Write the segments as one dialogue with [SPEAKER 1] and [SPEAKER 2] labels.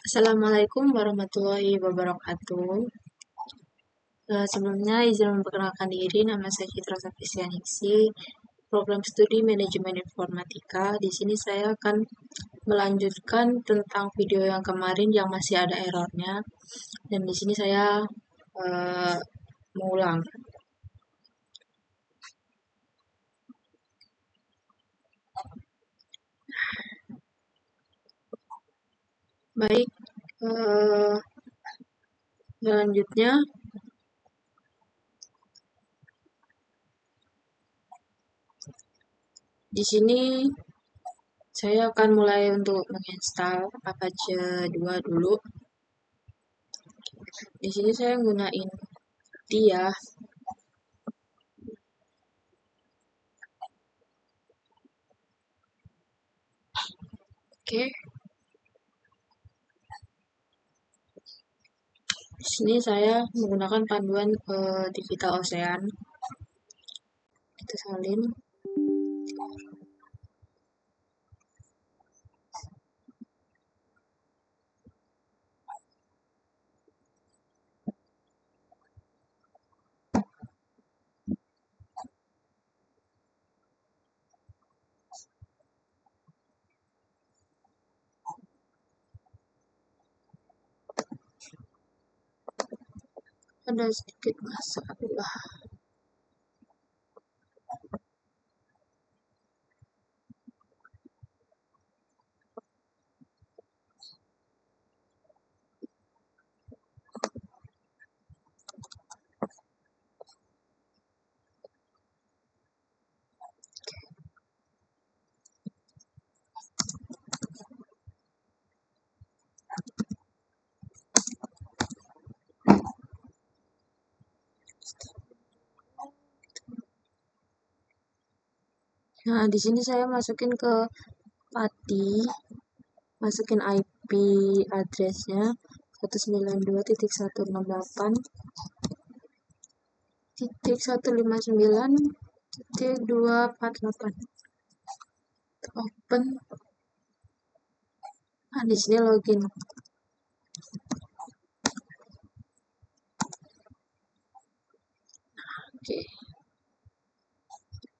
[SPEAKER 1] Assalamualaikum warahmatullahi wabarakatuh. Sebelumnya izin memperkenalkan diri, nama saya Citra Safistianingsi, program studi manajemen informatika. Di sini saya akan melanjutkan tentang video yang kemarin yang masih ada errornya, dan di sini saya uh, mengulang. Baik, selanjutnya di sini saya akan mulai untuk menginstal Apache 2 dulu. Di sini saya gunain dia. Oke. Di sini saya menggunakan panduan Digital Ocean. Kita salin. Ada sedikit masalah. Nah, di sini saya masukin ke PATI, masukin IP address-nya 192.168.159.248. Open. Nah, di sini login. Oke.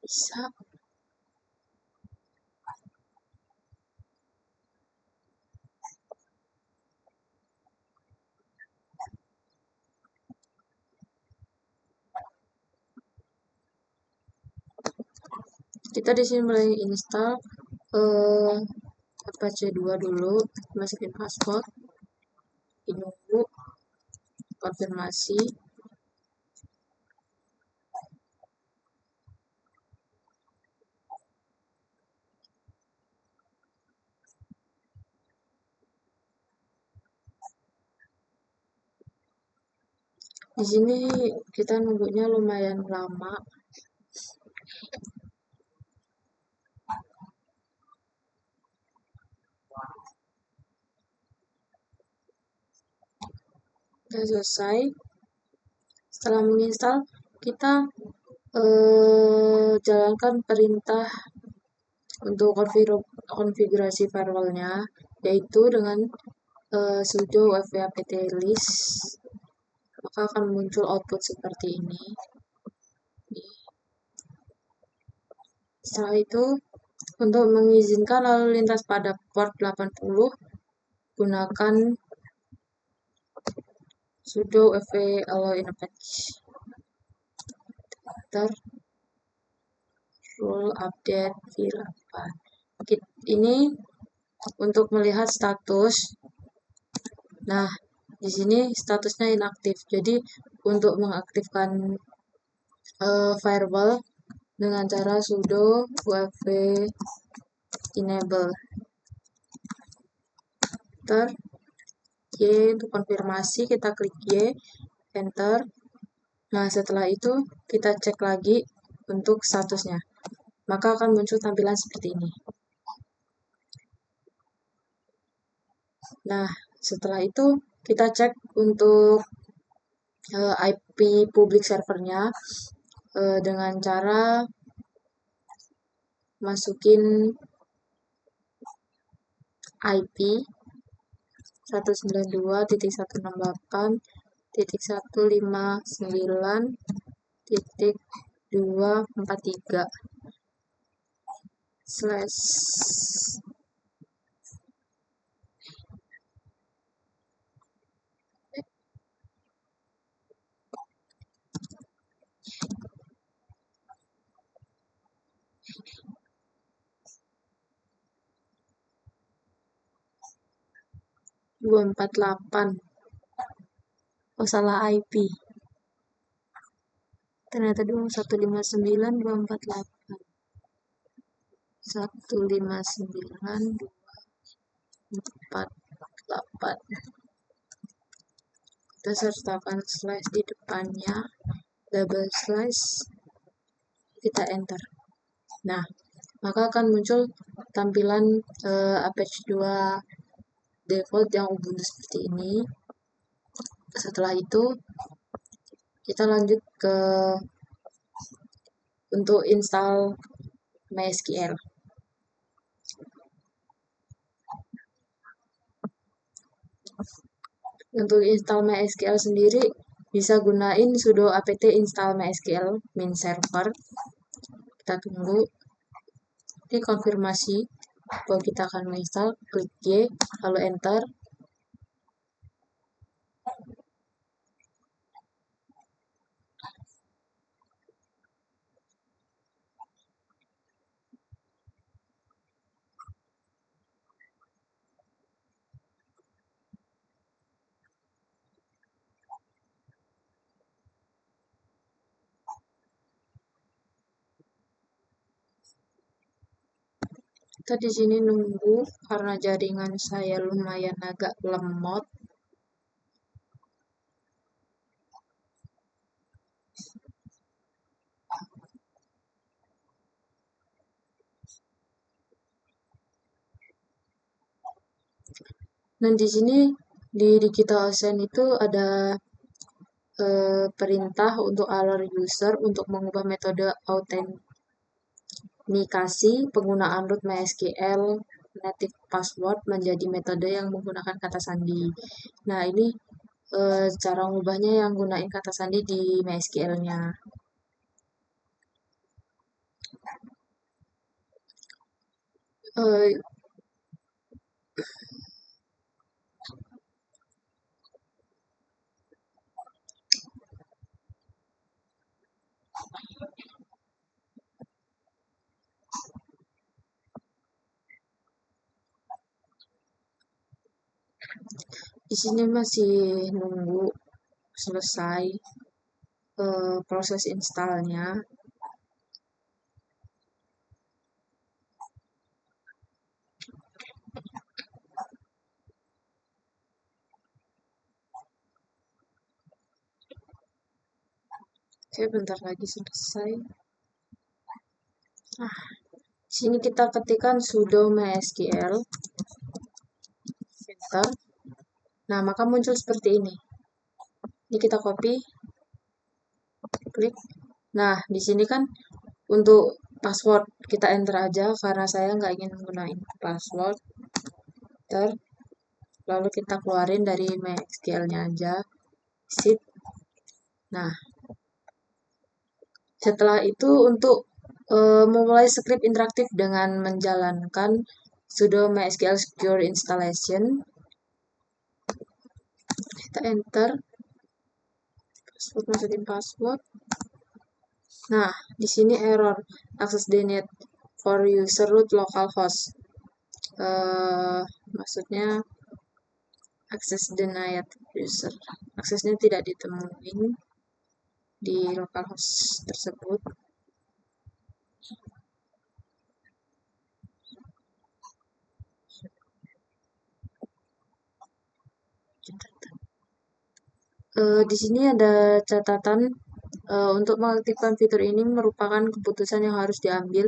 [SPEAKER 1] Bisa. Kita di sini mulai install Apache 2 dulu, masukin password, menunggu konfirmasi. Di sini kita nunggunya lumayan lama. Sudah selesai. Setelah menginstal, kita jalankan perintah untuk konfigurasi firewall-nya, yaitu dengan sudo wp apt list, maka akan muncul output seperti ini. Setelah itu, untuk mengizinkan lalu lintas pada port 80, gunakan sudo wp allow in patch. Enter rule update v8. Ini untuk melihat status. Nah, di sini statusnya inaktif. Jadi untuk mengaktifkan firewall dengan cara sudo wp enable. Enter. Y untuk konfirmasi kita klik Y, enter. Nah, setelah itu kita cek lagi untuk statusnya. Maka akan muncul tampilan seperti ini. Nah, setelah itu kita cek untuk IP public servernya dengan cara masukin IP 192.168.192.159.243 slash 248. Oh, salah IP. Ternyata 159 248. 159 248. Kita sertakan slash di depannya, double slash, kita enter. Nah, maka akan muncul tampilan Apache 2 default yang Ubuntu seperti ini. Setelah itu kita lanjut ke untuk install MySQL. Untuk install MySQL sendiri bisa gunain sudo apt install MySQL min server. Kita tunggu. Ini konfirmasi bahwa kita akan menginstal, klik Y, lalu enter. Kita di sini nunggu karena jaringan saya lumayan agak lemot. Dan di sini di DigitalOcean itu ada perintah untuk alert user untuk mengubah metode autentikasi penggunaan root MySQL native password menjadi metode yang menggunakan kata sandi. Nah, ini cara mengubahnya yang gunain kata sandi di MySQL-nya. Di sini masih nunggu selesai proses installnya. Oke, bentar lagi selesai. Nah, sini kita ketikkan sudo MySQL, enter. Nah, maka muncul seperti ini. Ini kita copy, klik. Nah, di sini kan untuk password kita enter aja karena saya nggak ingin menggunakan password. Enter. Lalu kita keluarin dari MySQL-nya aja. Exit. Nah, setelah itu untuk memulai script interaktif dengan menjalankan sudo MySQL secure installation, kita enter, masukin password. Nah, di sini error access denied for user root localhost. Maksudnya akses denied user, aksesnya tidak ditemuin di localhost tersebut. Di sini ada catatan untuk mengaktifkan fitur ini merupakan keputusan yang harus diambil.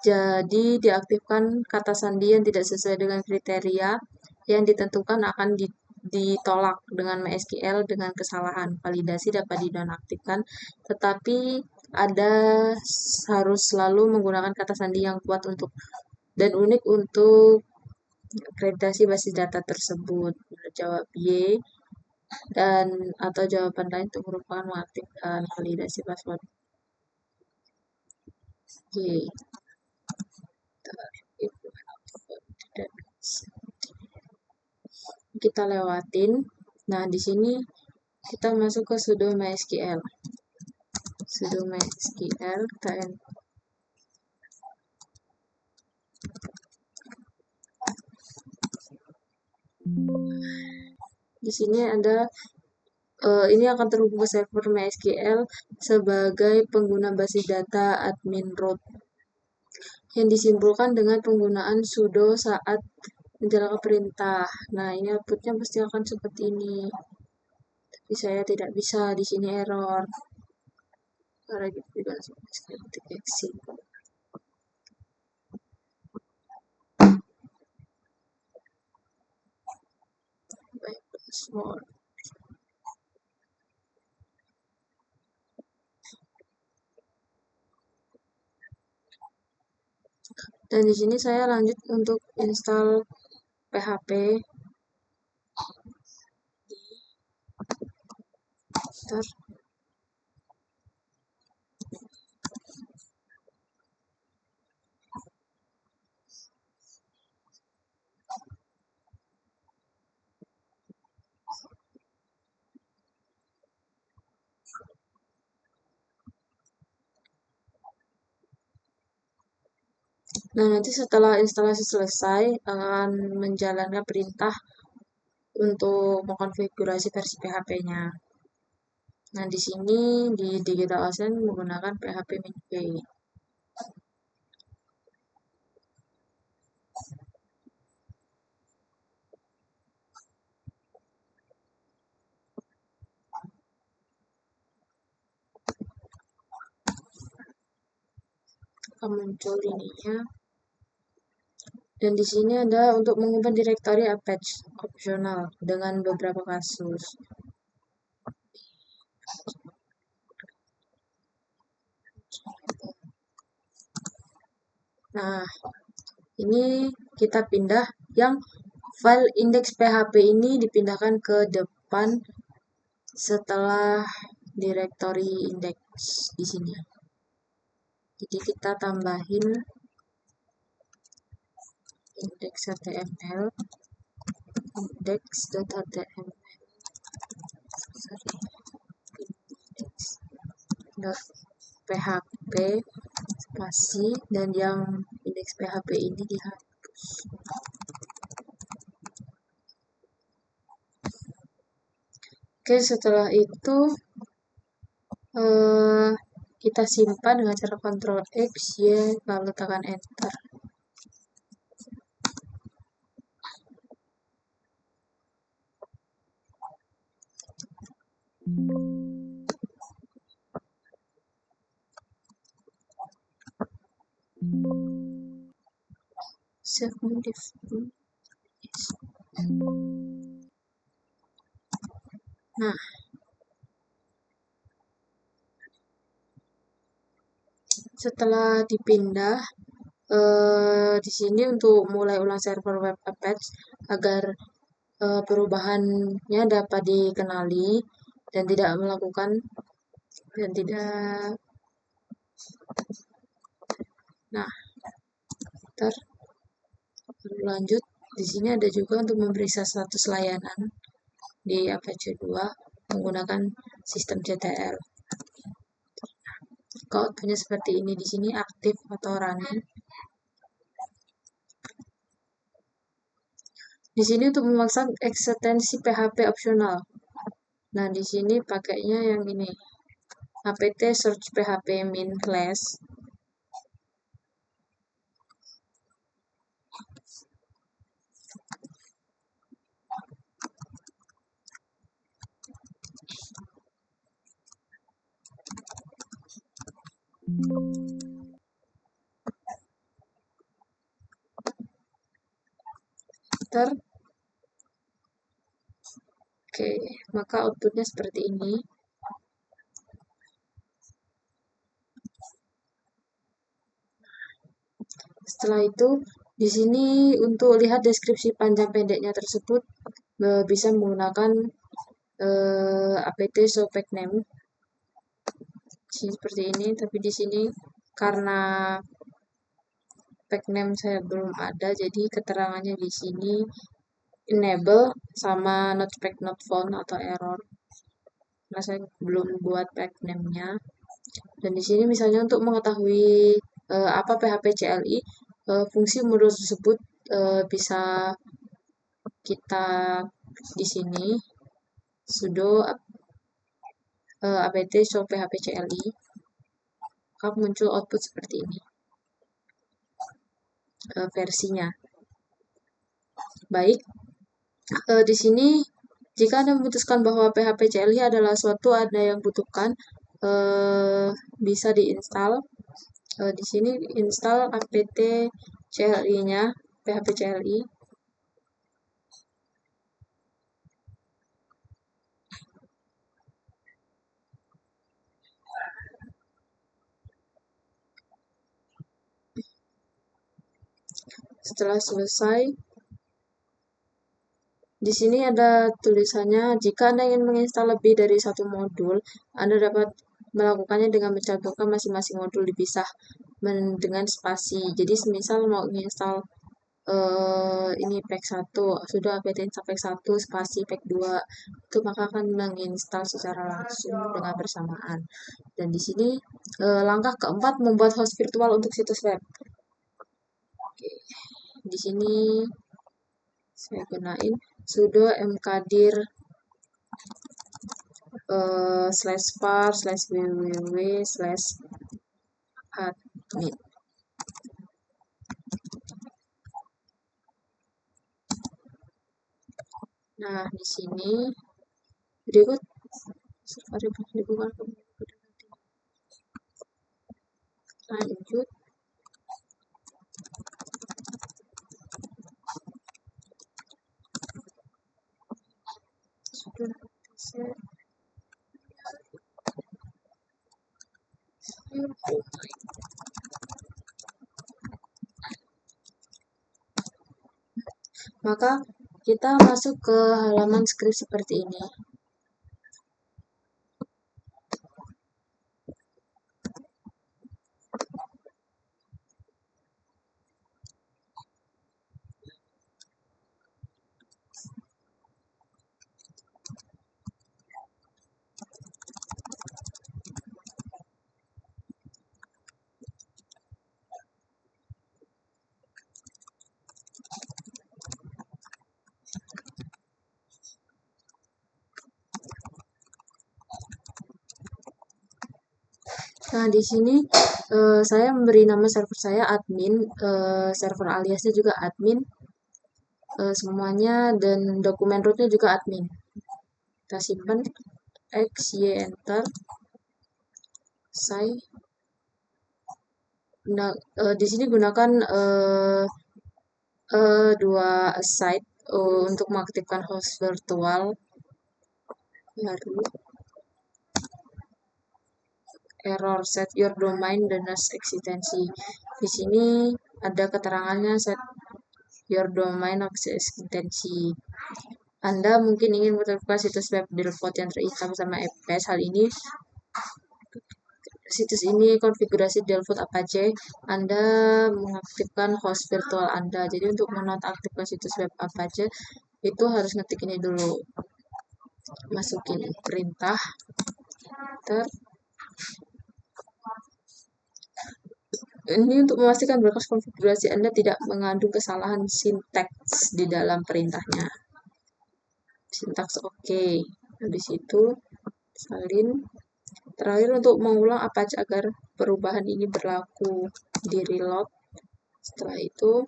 [SPEAKER 1] Jadi diaktifkan kata sandi yang tidak sesuai dengan kriteria yang ditentukan akan ditolak dengan MySQL dengan kesalahan. Validasi dapat dinonaktifkan, tetapi harus selalu menggunakan kata sandi yang kuat untuk dan unik untuk akreditasi basis data tersebut. Jawab Y dan atau jawaban lain itu merupakan mengaktifkan validasi password Y. Kita lewatin. Nah, di sini kita masuk ke sudo MySQL. Sudo MySQL, kita di sini ada ini akan terhubung ke server MySQL sebagai pengguna basis data admin root yang disimpulkan dengan penggunaan sudo saat menjalankan perintah. Nah, ini outputnya pasti akan seperti ini. Tapi saya tidak bisa, di sini error. Karena juga ketik exit. Baik, password. Dan di sini saya lanjut untuk install PHP. Bentar. Nah, nanti setelah instalasi selesai, akan menjalankan perintah untuk mengkonfigurasi versi PHP-nya. Nah, di sini di Digital Ocean menggunakan PHP MinPay. Akan muncul ininya. Dan di sini ada untuk mengubah direktori Apache opsional dengan beberapa kasus. Nah, ini kita pindah yang file index PHP ini dipindahkan ke depan setelah direktori index di sini. Jadi kita tambahin index.html, index.html, index.php spasi dan yang indeks PHP ini dihapus. Oke, setelah itu kita simpan dengan cara Ctrl X, Y, lalu tekan Enter. Save modif. Nah, setelah dipindah, di sini untuk mulai ulang server web Apache agar perubahannya dapat dikenali dan tidak melakukan dan tidak. Nah, lanjut. Di sini ada juga untuk memeriksa status layanan di Apache 2 menggunakan sistem CTL. Kalau outputnya seperti ini, di sini aktif atau running. Di sini untuk memaksa ekstensi PHP opsional. Nah, di sini pakainya yang ini. apt search php min slash. Oke, maka outputnya seperti ini. Setelah itu, Di sini untuk lihat deskripsi panjang pendeknya tersebut bisa menggunakan apt showpack name seperti ini. Tapi di sini karena pack name saya belum ada, jadi keterangannya di sini enable sama not pack not found atau error. Karena saya belum buat pack name-nya. Dan di sini misalnya untuk mengetahui apa PHP CLI, fungsi modul tersebut bisa kita di sini sudo apt show PHP CLI, maka muncul output seperti ini versinya. Baik, di sini jika Anda memutuskan bahwa PHP CLI adalah suatu Anda yang butuhkan, bisa diinstal. Di sini install apt CLI-nya, PHP CLI. Setelah selesai, di sini ada tulisannya, jika Anda ingin menginstal lebih dari satu modul, Anda dapat melakukannya dengan mencantumkan masing-masing modul dipisah dengan spasi. Jadi semisal mau menginstal ini pack 1, sudah apt install pack 1 spasi pack 2, itu maka akan menginstal secara langsung dengan bersamaan. Dan di sini langkah keempat membuat host virtual untuk situs web. Oke. Di sini saya gunain sudo mkdir /var/www/admin. Nah, di sini berikut lanjut. Maka kita masuk ke halaman script seperti ini. Nah, di sini saya memberi nama server saya admin, server aliasnya juga admin, semuanya, dan dokumen rootnya juga admin. Kita simpan, X, Y, enter, saya. Nah, di sini gunakan dua site untuk mengaktifkan host virtual baru. Error set your domain DNS extension. Di sini ada keterangannya set your domain extension. Anda mungkin ingin menemukan situs web default yang terinstal bersama EPS. Hal ini situs ini konfigurasi default Apache. Anda mengaktifkan host virtual Anda. Jadi untuk menonaktifkan situs web Apache itu harus ngetik ini dulu. Masukin perintah ini untuk memastikan berkas konfigurasi Anda tidak mengandung kesalahan sintaks di dalam perintahnya. Sintaks oke. Habis itu salin. Terakhir untuk mengulang Apache agar perubahan ini berlaku di reload. Setelah itu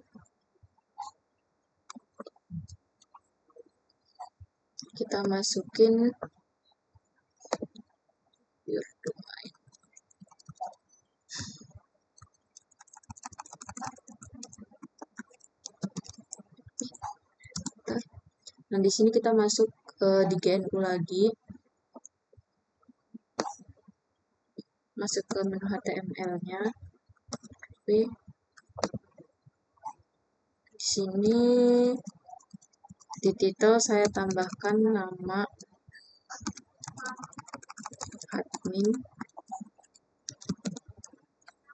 [SPEAKER 1] kita masukin your domain. Nah, di sini kita masuk di GNU lagi. Masuk ke menu HTML-nya. Di sini di titel saya tambahkan nama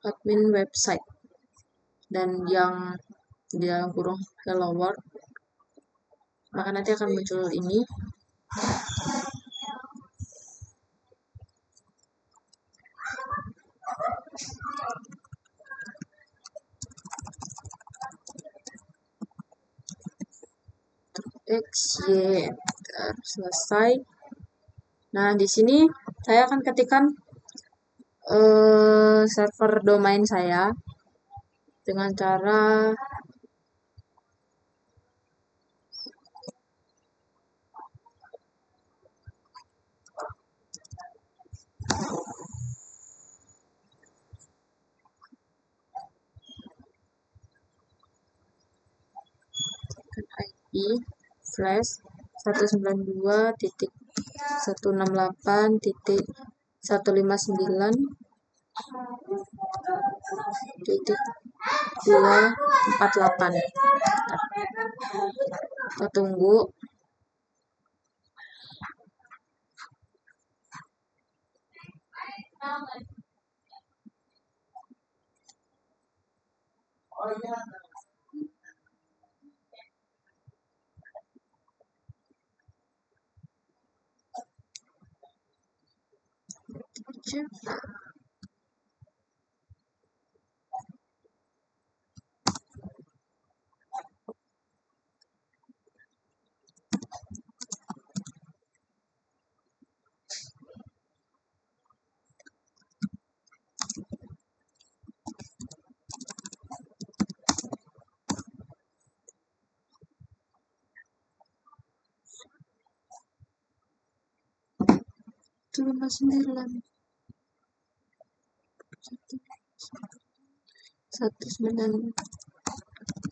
[SPEAKER 1] admin website, dan yang di dalam kurung hello world, maka nanti akan muncul ini. X, Y, enter, selesai. Nah, di sini saya akan ketikkan server domain saya dengan cara IP flash 192.168.248. Kita tunggu. Itu 59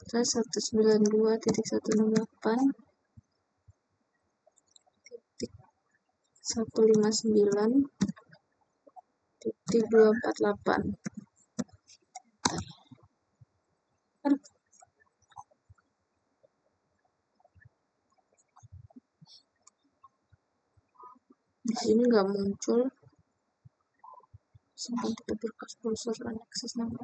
[SPEAKER 1] 192.168.159.248. Di sini nggak muncul sampai kita berkas browser dan akses nama.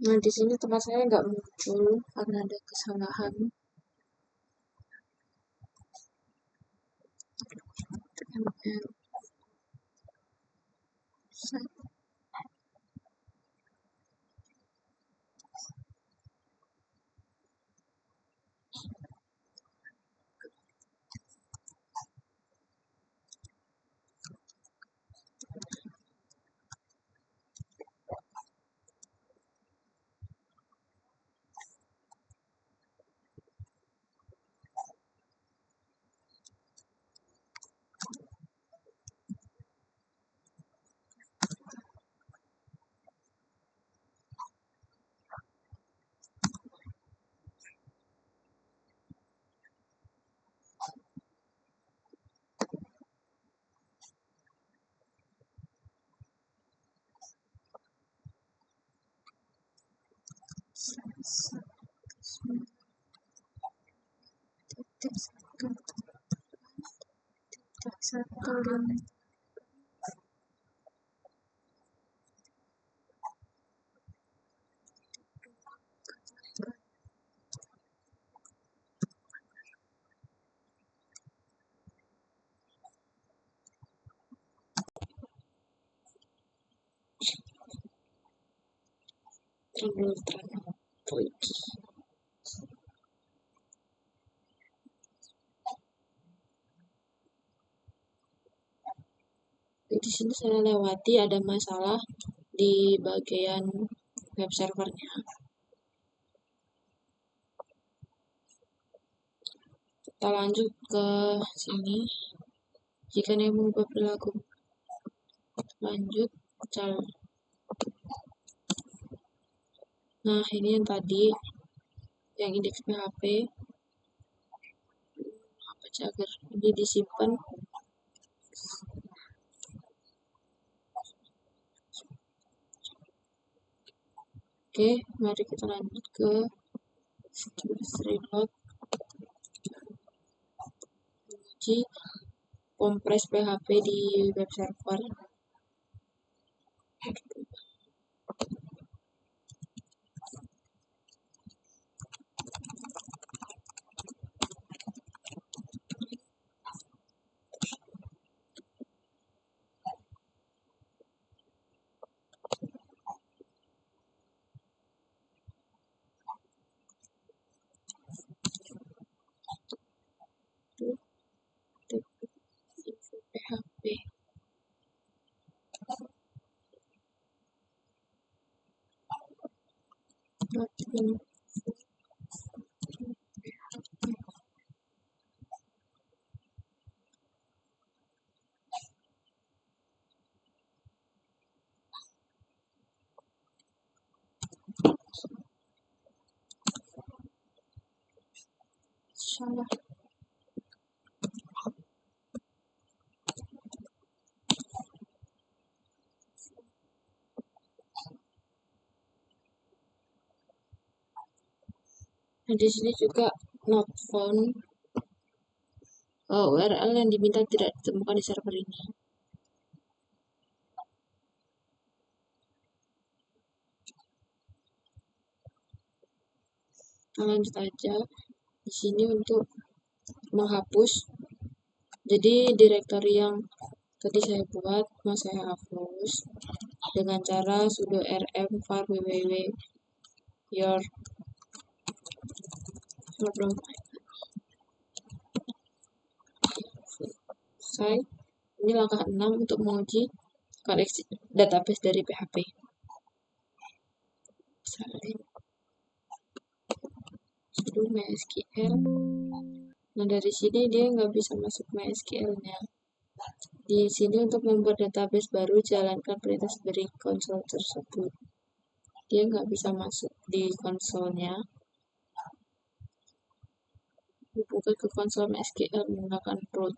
[SPEAKER 1] Nah, di sini tempat saya nggak muncul karena ada kesalahan. Di sini saya lewati ada masalah di bagian web servernya. Kita lanjut ke sini. Jika dia mengubah perilaku, lanjut cal. Nah, ini yang tadi, yang indeks PHP. Baca agar ini disimpan. Oke, mari kita lanjut ke reload. Uji kompres PHP di web server. Info PHP. Salah. Nah, di sini juga not found. URL yang diminta tidak ditemukan di server ini. Nah, lanjut aja. Di sini untuk menghapus. Jadi direktori yang tadi saya buat mau saya hapus dengan cara sudo rm var www your site. Ini langkah 6 untuk menguji koneksi database dari PHP. Sudo MySQL. Nah, dari sini dia nggak bisa masuk MySQL-nya. Di sini untuk membuat database baru, jalankan perintah dari konsol tersebut. Dia nggak bisa masuk di konsolnya. Buka ke konsol MySQL menggunakan root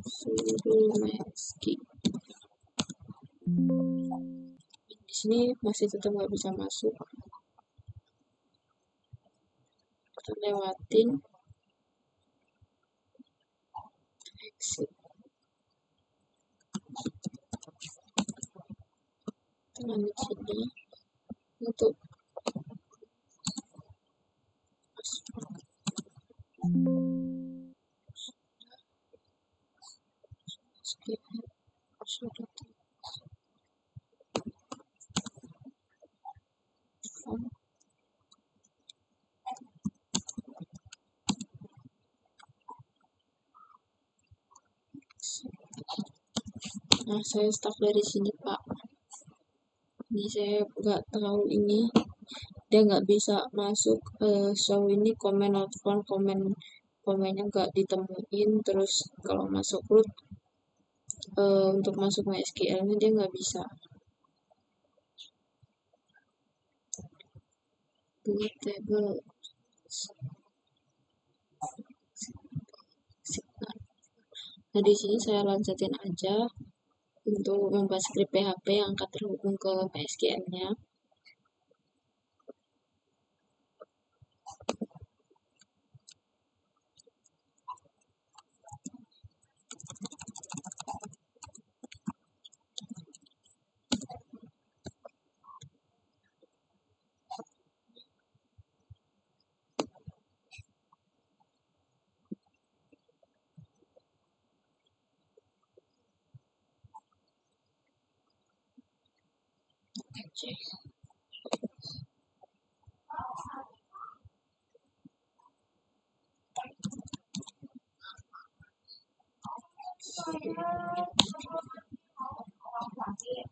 [SPEAKER 1] sudo MySQL. Di sini masih tetap nggak bisa masuk. Kita lewatin exit. Kita lanjut sini untuk Nah, saya start dari sini, Pak. Ini saya nggak tahu ini. Dia nggak bisa masuk show ini komen not found, komennya nggak ditemuin. Terus kalau masuk root untuk masuk MySQL-nya dia nggak bisa. Buat table Nah, di sini saya lanjutin aja untuk membuat script PHP yang akan terhubung ke MySQL-nya.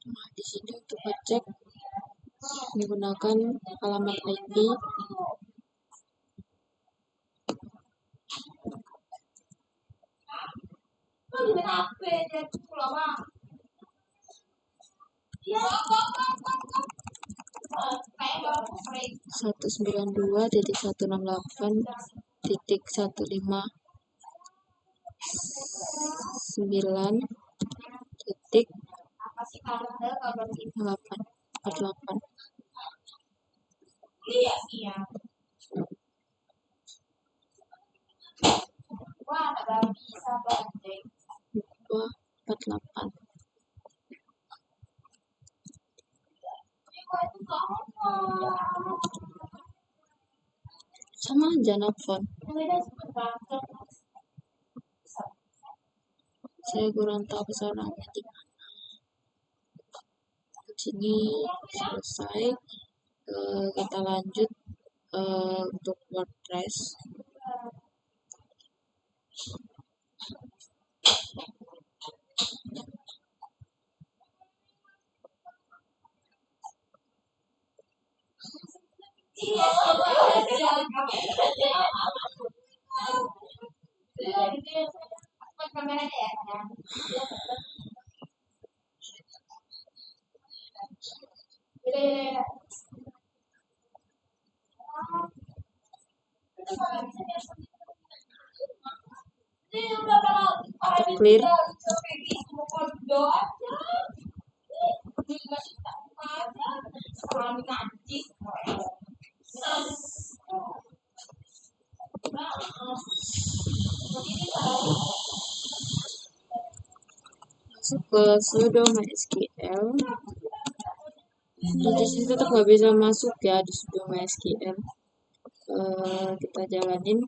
[SPEAKER 1] Nah, di sini untuk ngecek menggunakan alamat IP satu sembilan dua titik 168.15.9 titik 848 248 sama aja nelfon. Saya kurang tahu kesalahannya di mana. Sini selesai. Kita lanjut untuk WordPress. Clear. Masuk ke sudo MySQL. Di sini tetap nggak bisa masuk ya di sudo MySQL. Kita jalanin.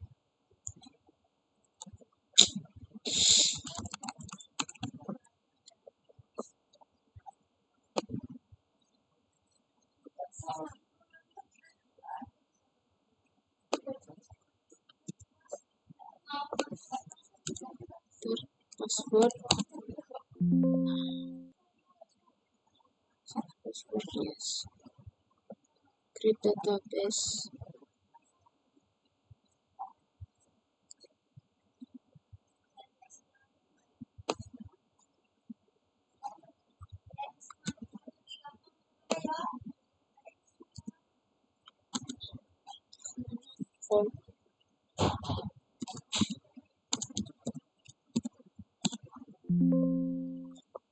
[SPEAKER 1] Password yes. Create database. Form.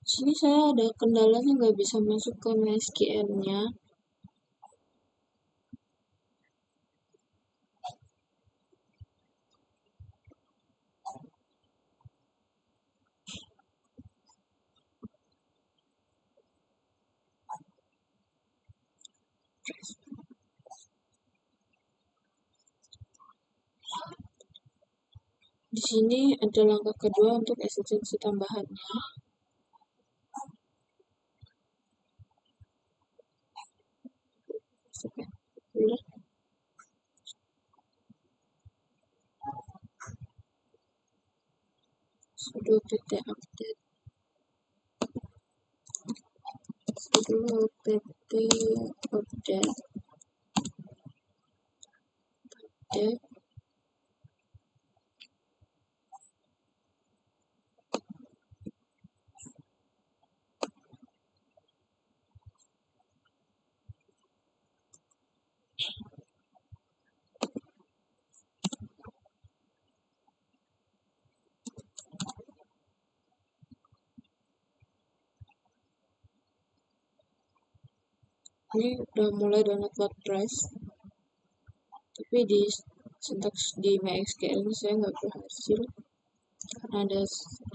[SPEAKER 1] Sini saya ada kendalanya nggak bisa masuk ke MySQL-nya. Di sini ada langkah kedua untuk esensi tambahannya. Sudo pt update. Sudo pt update. Ini udah mulai download WordPress, tapi di sintaks di MySQL ini saya nggak berhasil karena ada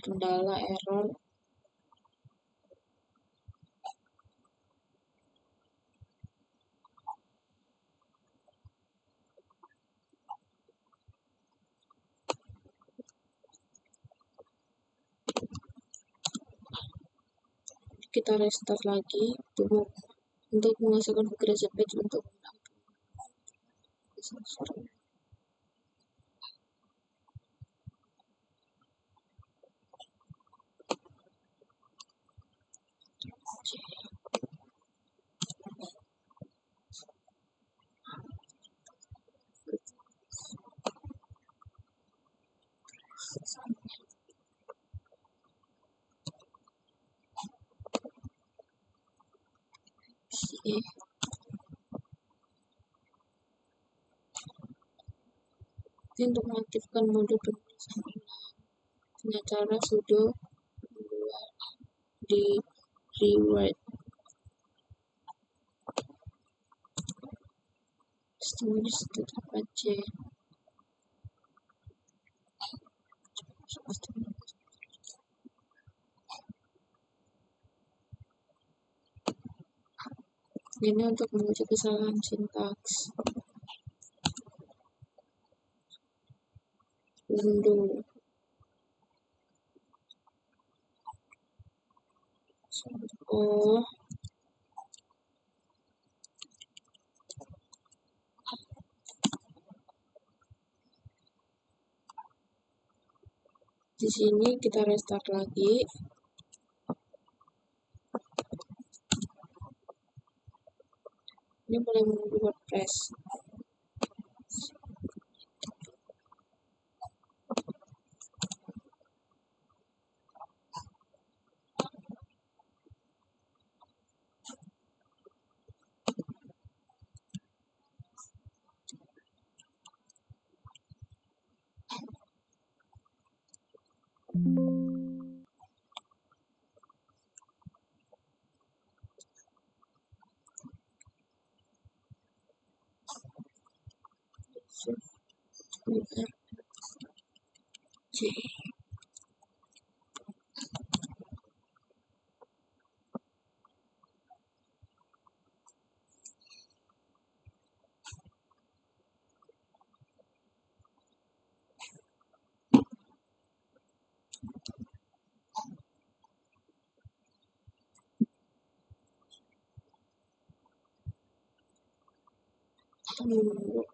[SPEAKER 1] kendala error. Kita restart lagi untuk memasukkan progression page untuk Oke. Jadi untuk mengaktifkan mode penulisan dengan cara sudo di rewrite storage.apache. Ini untuk menguji kesalahan sintaks. Undo. Oh, di sini kita restart lagi. Ini mulai menunggu WordPress. Menunggu.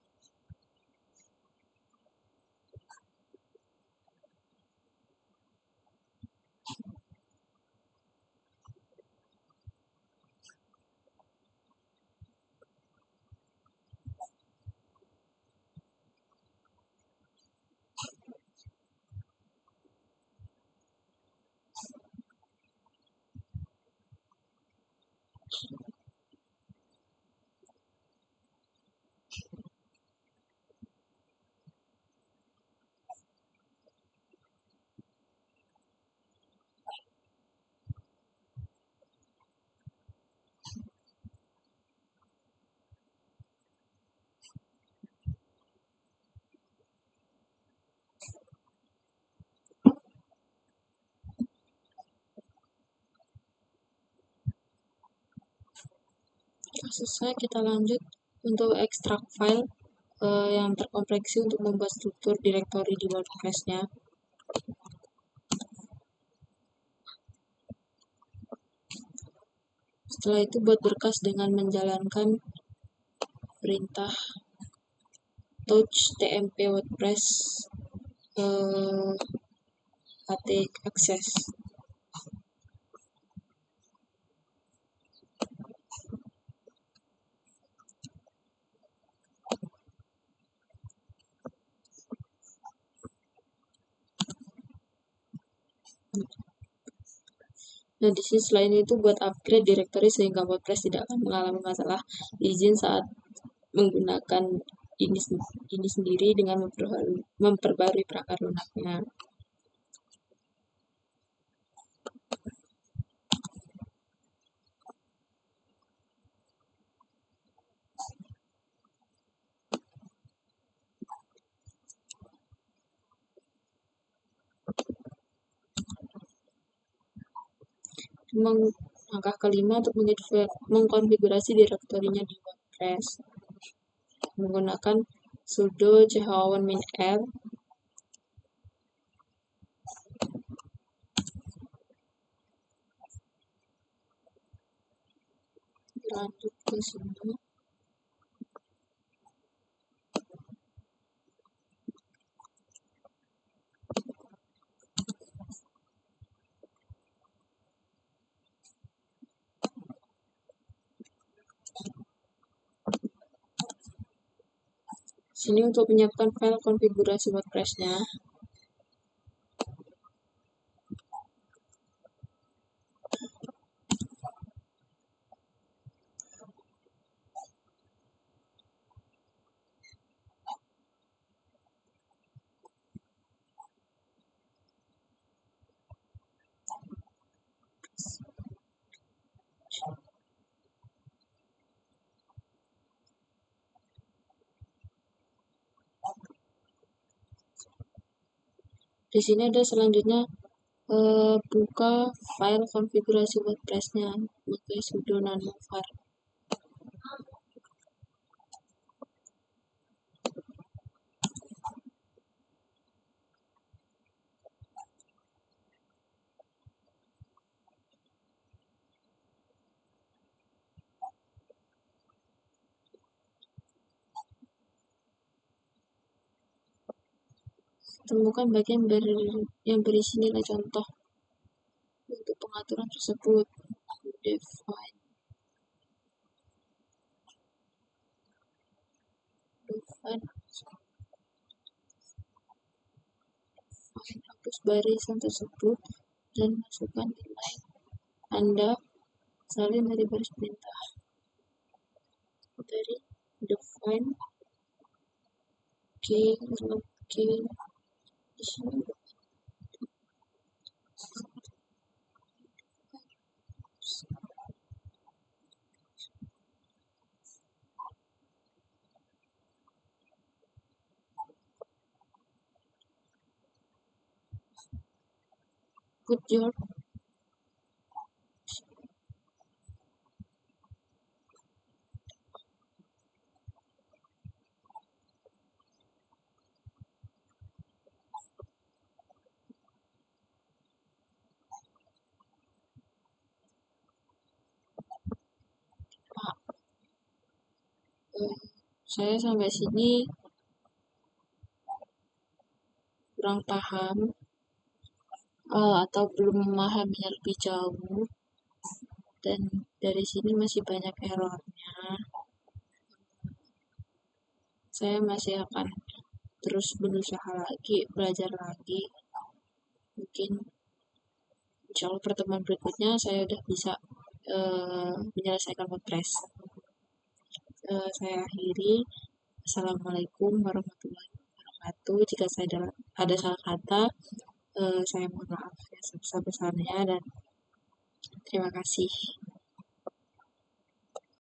[SPEAKER 1] Selesai, kita lanjut untuk ekstrak file yang terkomprehensi untuk membuat struktur direktori di WordPress-nya. Setelah itu buat berkas dengan menjalankan perintah touch tmp WordPress ht access. Nah, di sini selain itu buat upgrade directory sehingga WordPress tidak akan mengalami masalah izin saat menggunakan ini sendiri dengan memperbarui perangkat lunaknya. Langkah kelima untuk mengkonfigurasi direktorinya di WordPress menggunakan sudo ch-min-r lanjut ke sini. Sini untuk menyiapkan file konfigurasi WordPress-nya. Di sini ada selanjutnya buka file konfigurasi WordPress-nya, pakai sudo nanovar. Temukan bagian yang berisi nilai contoh untuk pengaturan tersebut. Define, hapus barisan tersebut dan masukkan nilai Anda salin dari baris perintah. Dari define key di sini put your saya sampai sini kurang paham atau belum memahaminya lebih jauh, dan dari sini masih banyak errornya. Saya masih akan terus berusaha lagi, belajar lagi. Mungkin insya Allah pertemuan berikutnya saya udah bisa menyelesaikan WordPress. Saya akhiri. Assalamualaikum warahmatullahi wabarakatuh. Jika saya ada salah kata, saya mohon maaf ya sebesar-besarnya, dan terima kasih.